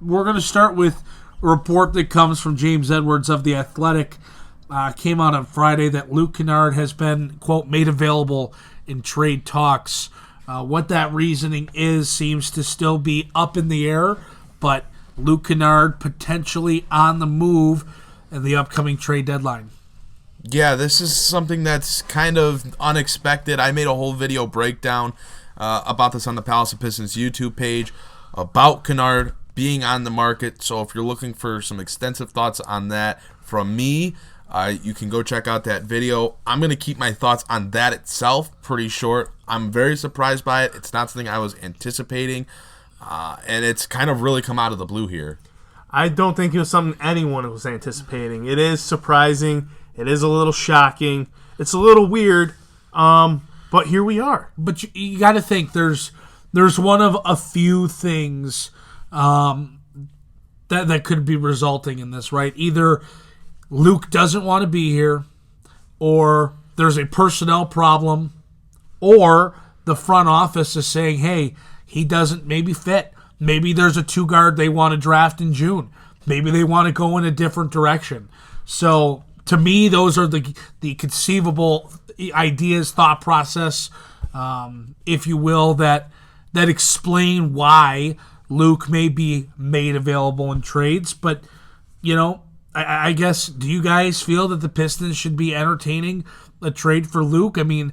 we're going to start with a report that comes from James Edwards of The Athletic. Came out on Friday that Luke Kennard has been, quote, made available in trade talks. What that reasoning is seems to still be up in the air, but Luke Kennard potentially on the move in the upcoming trade deadline. Yeah, this is something that's kind of unexpected. I made a whole video breakdown about this on the Palace of Pistons YouTube page about Kennard being on the market. So if you're looking for some extensive thoughts on that from me, you can go check out that video. I'm going to keep my thoughts on that itself pretty short. I'm very surprised by it. It's not something I was anticipating, and it's kind of really come out of the blue here. I don't think it was something anyone was anticipating. It is surprising. It is a little shocking. It's a little weird, but here we are. But you got to think there's one of a few things that could be resulting in this, right? Either Luke doesn't want to be here, or there's a personnel problem, or the front office is saying, hey, he doesn't maybe fit. Maybe there's a 2-guard they want to draft in June. Maybe they want to go in a different direction. So to me, those are the conceivable ideas, thought process, if you will, that explain why Luke may be made available in trades. But, I guess, do you guys feel that the Pistons should be entertaining a trade for Luke? I mean,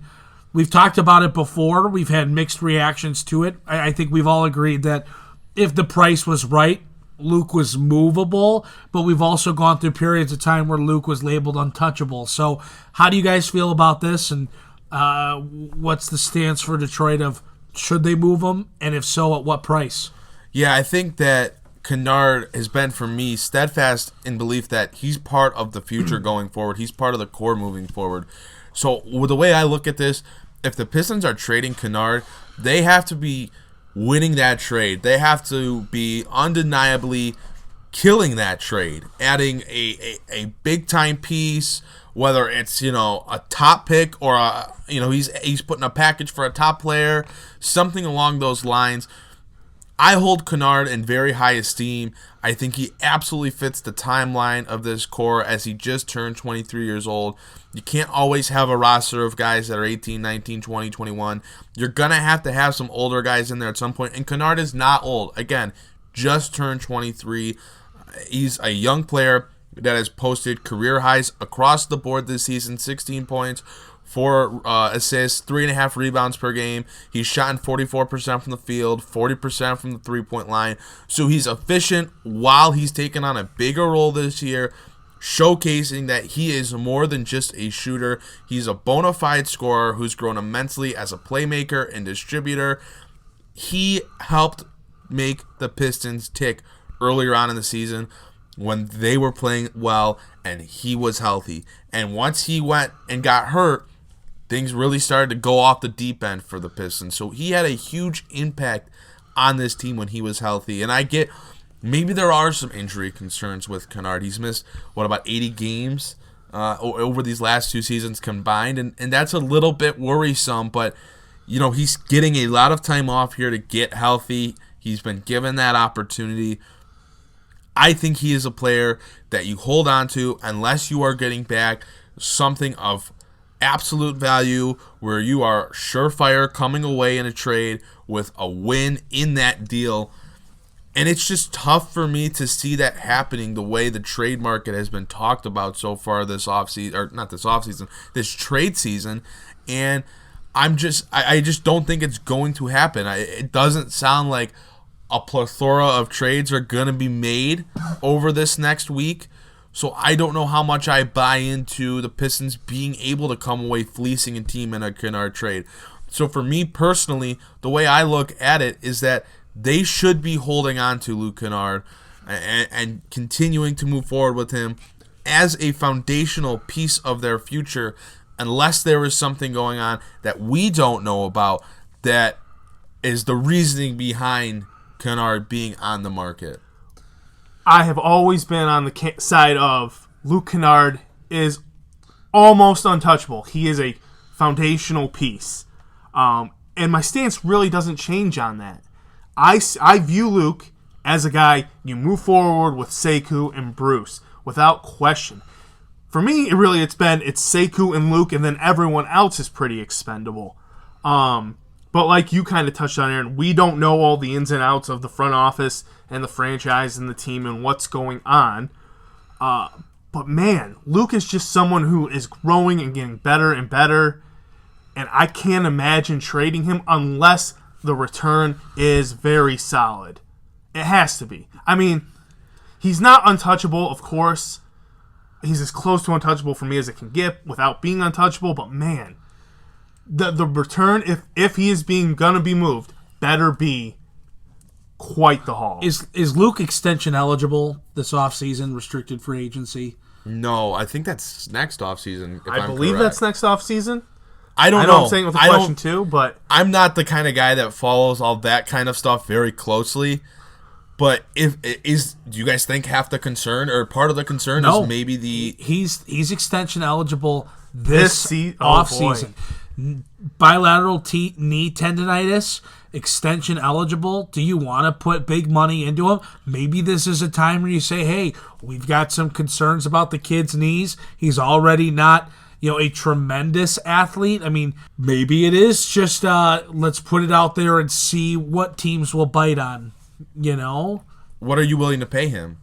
we've talked about it before. We've had mixed reactions to it. I think we've all agreed that if the price was right, Luke was movable, but we've also gone through periods of time where Luke was labeled untouchable. So how do you guys feel about this, and what's the stance for Detroit of should they move him, and if so, at what price? Yeah, I think that Kennard has been, for me, steadfast in belief that he's part of the future going forward. He's part of the core moving forward. So the way I look at this, if the Pistons are trading Kennard, they have to be winning that trade. They have to be undeniably killing that trade, adding a big-time piece, whether it's, a top pick or, he's putting a package for a top player, something along those lines. I hold Kennard in very high esteem. I think he absolutely fits the timeline of this core as he just turned 23 years old. You can't always have a roster of guys that are 18, 19, 20, 21. You're going to have some older guys in there at some point. And Kennard is not old. Again, just turned 23. He's a young player that has posted career highs across the board this season. 16 points, 4 assists, 3.5 rebounds per game. He's shot 44% from the field, 40% from the three-point line. So he's efficient while he's taken on a bigger role this year, showcasing that he is more than just a shooter. He's a bona fide scorer who's grown immensely as a playmaker and distributor. He helped make the Pistons tick earlier on in the season when they were playing well and he was healthy. And once he went and got hurt, things really started to go off the deep end for the Pistons. So he had a huge impact on this team when he was healthy. And I get maybe there are some injury concerns with Kennard. He's missed, about 80 games over these last 2 seasons combined. And that's a little bit worrisome. But, he's getting a lot of time off here to get healthy. He's been given that opportunity. I think he is a player that you hold on to unless you are getting back something of absolute value where you are surefire coming away in a trade with a win in that deal. And it's just tough for me to see that happening the way the trade market has been talked about so far this offseason, or not this offseason, this trade season. And I just don't think it's going to happen. It doesn't sound like a plethora of trades are going to be made over this next week. So I don't know how much I buy into the Pistons being able to come away fleecing a team in a Kennard trade. So for me personally, the way I look at it is that they should be holding on to Luke Kennard and continuing to move forward with him as a foundational piece of their future, unless there is something going on that we don't know about that is the reasoning behind Kennard being on the market. I have always been on the side of Luke Kennard is almost untouchable. He is a foundational piece. And my stance really doesn't change on that. I view Luke as a guy, you move forward with Sekou and Bruce without question. For me, it's Sekou and Luke, and then everyone else is pretty expendable. But like you kind of touched on, Aaron, we don't know all the ins and outs of the front office and the franchise and the team and what's going on. But man, Luke is just someone who is growing and getting better and better. And I can't imagine trading him unless the return is very solid. It has to be. I mean, he's not untouchable, of course. He's as close to untouchable for me as it can get without being untouchable. But man, the return, if he is gonna be moved, better be quite the haul. Is Luke extension eligible this offseason, restricted free agency? No, I think that's next offseason. I believe that's next offseason. I don't know. know. I'm saying with a question too, but I'm not the kind of guy that follows all that kind of stuff very closely. But do you guys think half the concern or part of the concern is maybe he's extension eligible this offseason. Boy. Bilateral knee tendonitis, extension eligible. Do you want to put big money into him? Maybe this is a time where you say, hey, we've got some concerns about the kid's knees. He's already not, a tremendous athlete. I mean, maybe it is just let's put it out there and see what teams will bite on, What are you willing to pay him?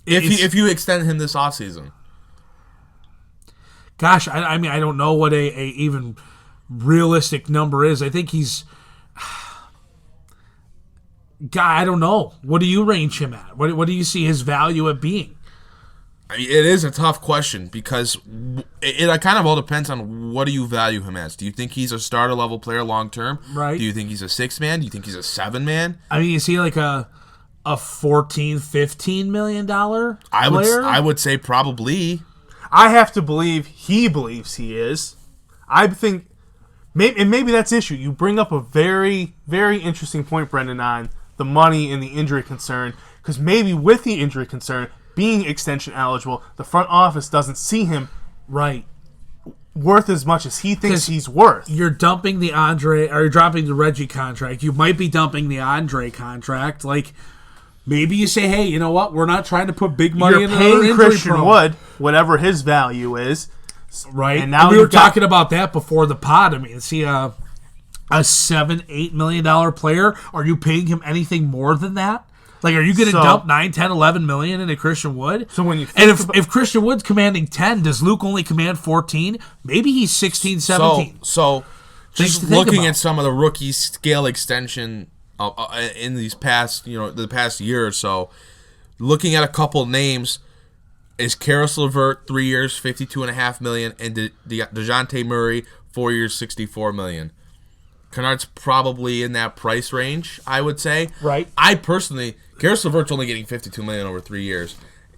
If you extend him this offseason? Gosh, I mean, I don't know what a even realistic number is. I think he's... God, I don't know. What do you range him at? What do you see his value at being? I mean, it is a tough question because it kind of all depends on what do you value him as. Do you think he's a starter-level player long-term? Right. Do you think he's a 6-man? Do you think he's a 7-man? I mean, is he like a $14, $15 million player? I would say probably... I have to believe he believes he is. I think, maybe that's the issue. You bring up a very, very interesting point, Brendan, on the money and the injury concern. Because maybe with the injury concern, being extension eligible, the front office doesn't see him worth as much as he thinks he's worth. You're dumping the Andre, or you're dropping the Reggie contract. You might be dumping the Andre contract. Like, maybe you say, hey, you know what? We're not trying to put big money into You're paying Christian Wood, whatever his value is. Right. And now we were talking about that before the pod. I mean, is he a $7-8 million player? Are you paying him anything more than that? Like, are you going to dump 9, 10, 11 million into Christian Wood? So when you if Christian Wood's commanding 10, does Luke only command 14? Maybe he's 16, 17. So just looking at some of the rookie scale extension in these past, the past year or so, looking at a couple names, is Karis LeVert 3 years, $52.5 million, and DeJounte Murray 4 years, $64 million. Kennard's probably in that price range, I would say. Right. I personally, Karis LeVert's only getting $52 million over 3 years.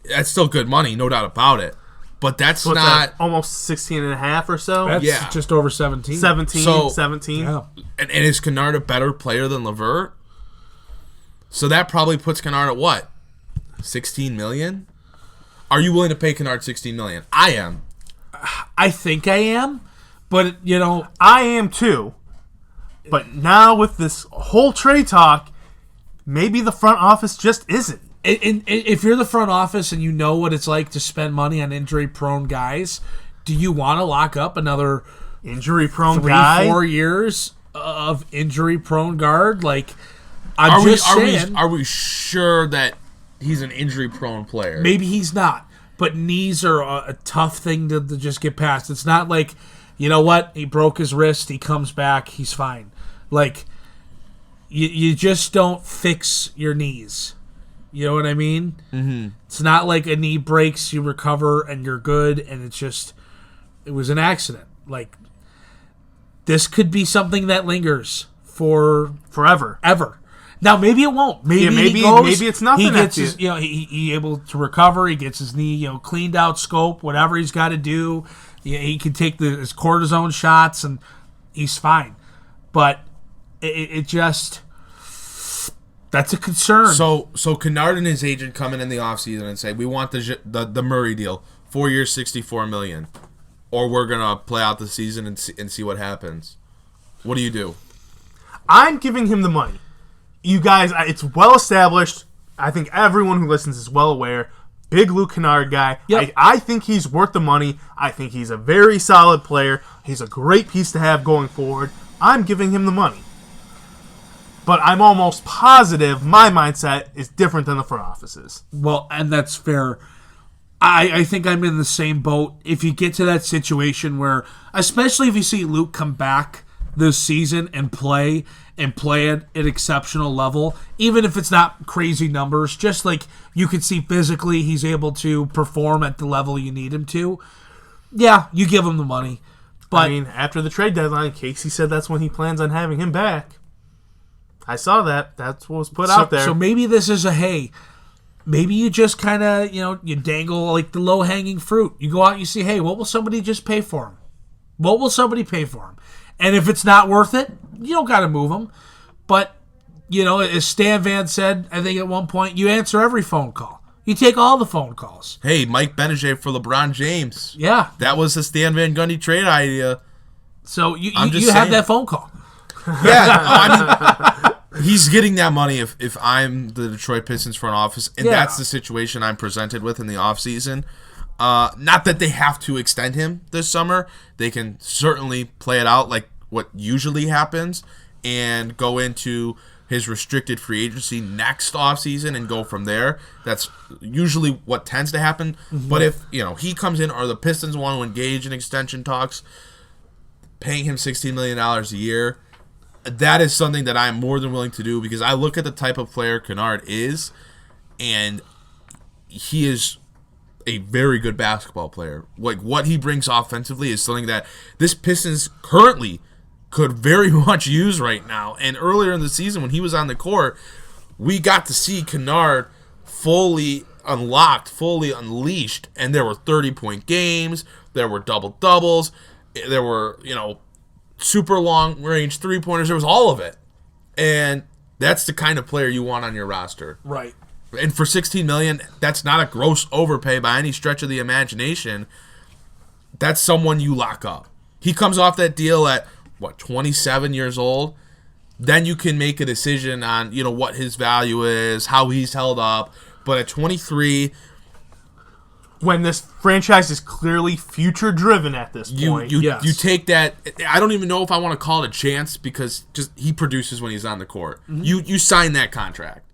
That's still good money, no doubt about it. But that's not almost 16 and a half or so. That's just over 17. 17. Yeah. And is Kennard a better player than LeVert? So that probably puts Kennard at what? $16 million? Are you willing to pay Kennard $16 million? I am. I think I am, but I am too. But now with this whole trade talk, maybe the front office just isn't. And if you're the front office and you know what it's like to spend money on injury-prone guys, do you want to lock up another injury-prone guy? 3-4 years of injury-prone guard? Like, I'm saying. Are we sure that he's an injury-prone player? Maybe he's not. But knees are a tough thing to just get past. It's not like, you know what? He broke his wrist. He comes back. He's fine. Like, you just don't fix your knees. You know what I mean? Mm-hmm. It's not like a knee breaks, you recover, and you're good, and it was an accident. Like, this could be something that lingers for forever. Ever. Now, maybe it won't. Maybe it's nothing. He gets his, he able to recover. He gets his knee, cleaned out, scope, whatever he's got to do. He can take his cortisone shots, and he's fine. But it just, that's a concern. So Kennard and his agent come in the offseason and say, we want the Murray deal, 4 years, $64 million, or we're gonna play out the season and see what happens. What do you do? I'm giving him the money. you guys, it's well established. I think everyone who listens is well aware. Big Luke Kennard guy. Yep. I think he's worth the money. I think he's a very solid player. He's a great piece to have going forward. I'm giving him the money. But I'm almost positive my mindset is different than the front office's. Well, and that's fair. I think I'm in the same boat. If you get to that situation where, especially if you see Luke come back this season and play at an exceptional level, even if it's not crazy numbers, just like you can see physically he's able to perform at the level you need him to, yeah, you give him the money. But I mean, after the trade deadline, Casey said that's when he plans on having him back. I saw that. That's what was put out there. So maybe this is maybe you just kind of, you dangle like the low-hanging fruit. You go out and you see, hey, what will somebody just pay for him? What will somebody pay for him? And if it's not worth it, you don't got to move him. But, as Stan Van said, I think at one point, you answer every phone call. You take all the phone calls. Hey, Mike Benajay for LeBron James. Yeah. That was the Stan Van Gundy trade idea. So you have that phone call. Yeah. He's getting that money if I'm the Detroit Pistons front office, and that's the situation I'm presented with in the offseason. Not that they have to extend him this summer. They can certainly play it out like what usually happens and go into his restricted free agency next offseason and go from there. That's usually what tends to happen. Mm-hmm. But if he comes in or the Pistons want to engage in extension talks, paying him $16 million a year, that is something that I'm more than willing to do because I look at the type of player Kennard is, and he is a very good basketball player. Like, what he brings offensively is something that this Pistons currently could very much use right now. And earlier in the season when he was on the court, we got to see Kennard fully unlocked, fully unleashed, and there were 30-point games, there were double-doubles, there were, super long-range three-pointers. There was all of it. And that's the kind of player you want on your roster. Right. And for $16 million, that's not a gross overpay by any stretch of the imagination. That's someone you lock up. He comes off that deal at, 27 years old? Then you can make a decision on, what his value is, how he's held up. But at 23... when this franchise is clearly future-driven at this point. You take that. I don't even know if I want to call it a chance because just he produces when he's on the court. Mm-hmm. You sign that contract.